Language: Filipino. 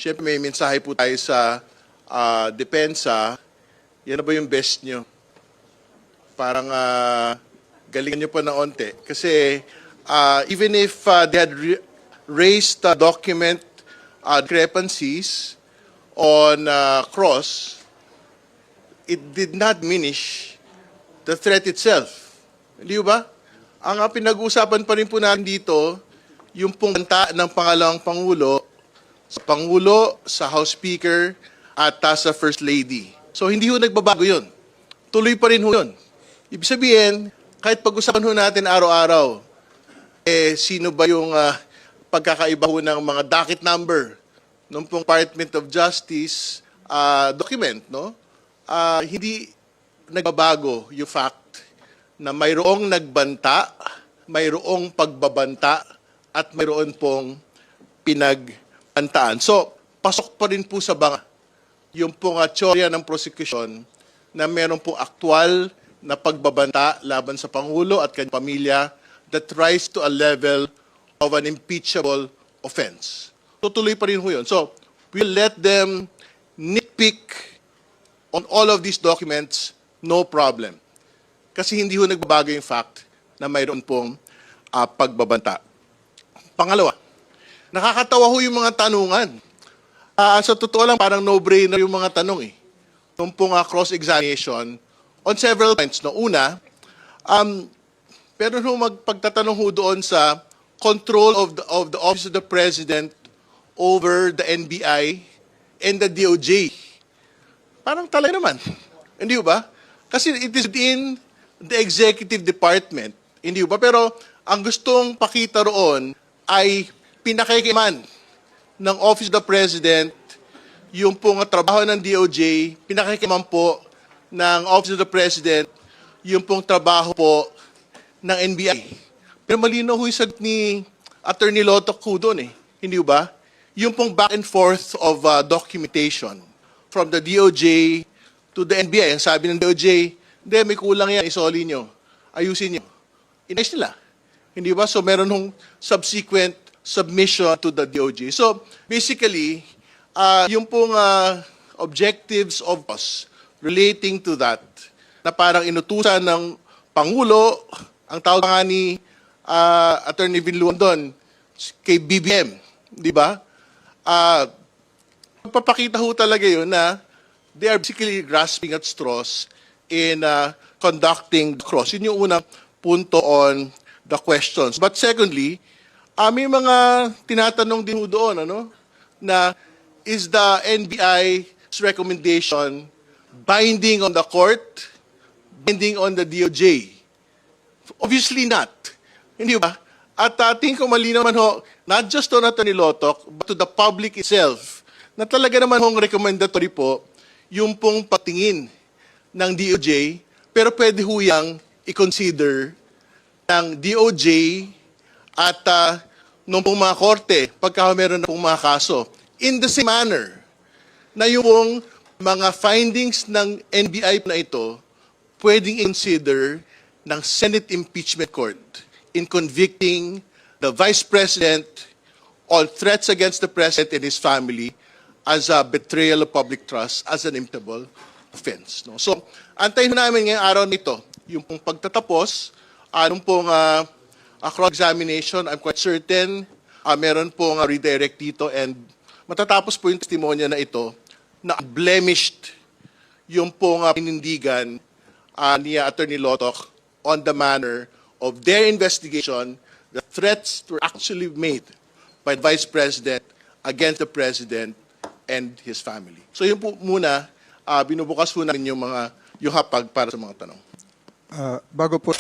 Siyempre may mensahe po tayo sa depensa. Yan na ba yung best nyo? Parang galingan nyo pa na onte. Kasi even if they had raised document discrepancies on Cross, it did not diminish the threat itself. Hindi ba? Ang pinag-uusapan pa rin po natin dito, yung pong banta ng pangalawang Pangulo, sa House Speaker, at sa First Lady. So hindi ho nagbabago yun. Tuloy pa rin ho yun. Ibig sabihin, kahit pag-usapan ho natin araw-araw, sino ba yung pagkakaiba ho ng mga docket number ng pong Department of Justice document, no? Hindi nagbabago yung fact na mayroong nagbanta, mayroong pagbabanta, at mayroon pong pinagbantaan. So, pasok pa rin po sa banga yung pong teorya ng prosecution na meron pong aktwal na pagbabanta laban sa Pangulo at kanyang pamilya that rise to a level of an impeachable offense. Tutuloy pa rin ho yun. So, we'll let them nitpick on all of these documents, no problem. Kasi hindi ho nagbabago yung fact na mayroon pong pagbabanta. Pangalawa, nakakatawa ho yung mga tanungan. Sa totoo lang, parang no-brainer yung mga tanong eh. Yung pong cross-examination on several points. No? Una, pero magpagtatanong ho doon sa control of the Office of the President over the NBI and the DOJ. Parang talaga naman. Hindi ba? Kasi it is in the executive department. Hindi ba? Pero ang gustong pakita roon ay pinakikiman ng Office of the President yung pong trabaho ng DOJ, pinakikiman po ng Office of the President yung pong trabaho po ng NBI. Pero malinaw ho yung sagot ni Attorney Lotoc ho doon eh. Hindi ba? Yung pong back and forth of documentation from the DOJ to the NBI. Ang sabi ng DOJ, hindi, may kulang yan, isoli nyo, ayusin nyo. Inayos nila. Hindi ba? So meron hong subsequent submission to the DOJ. So basically, yung pong objectives of us relating to that, na parang inutusan ng Pangulo, ang tawag nga ni Attorney Vinluan doon, kay BBM, di ba? Magpapakita ho talaga yun na they are basically grasping at straws in conducting the cross. Yun yung unang punto on the questions. But secondly, may mga tinatanong din ho doon, ano, na is the NBI's recommendation binding on the court, binding on the DOJ? Obviously not. Hindi ba? At tingin ko mali naman ho, not just to Attorney Lotoc, but to the public itself, na talaga naman hong recommendatory po yung pong patingin ng DOJ, pero pwede ho yang i-consider ng DOJ at nung pong mga korte, pagka meron na pong mga kaso, in the same manner na yung mga findings ng NBI na ito, pwedeng i-consider ng Senate Impeachment Court in convicting the Vice President on threats against the President and his family as a betrayal of public trust, as an imputable offense. No? So, antayin namin ngayong araw nito, yung pong pagtatapos, anong pong cross-examination, I'm quite certain, meron pong redirect dito and matatapos po yung testimonya na ito na blemished yung pong pinindigan ni Attorney Lotoc on the manner of their investigation, the threats were actually made by the Vice President against the President and his family. So yun po muna, binubukas po namin yung hapag para sa mga tanong. Bago po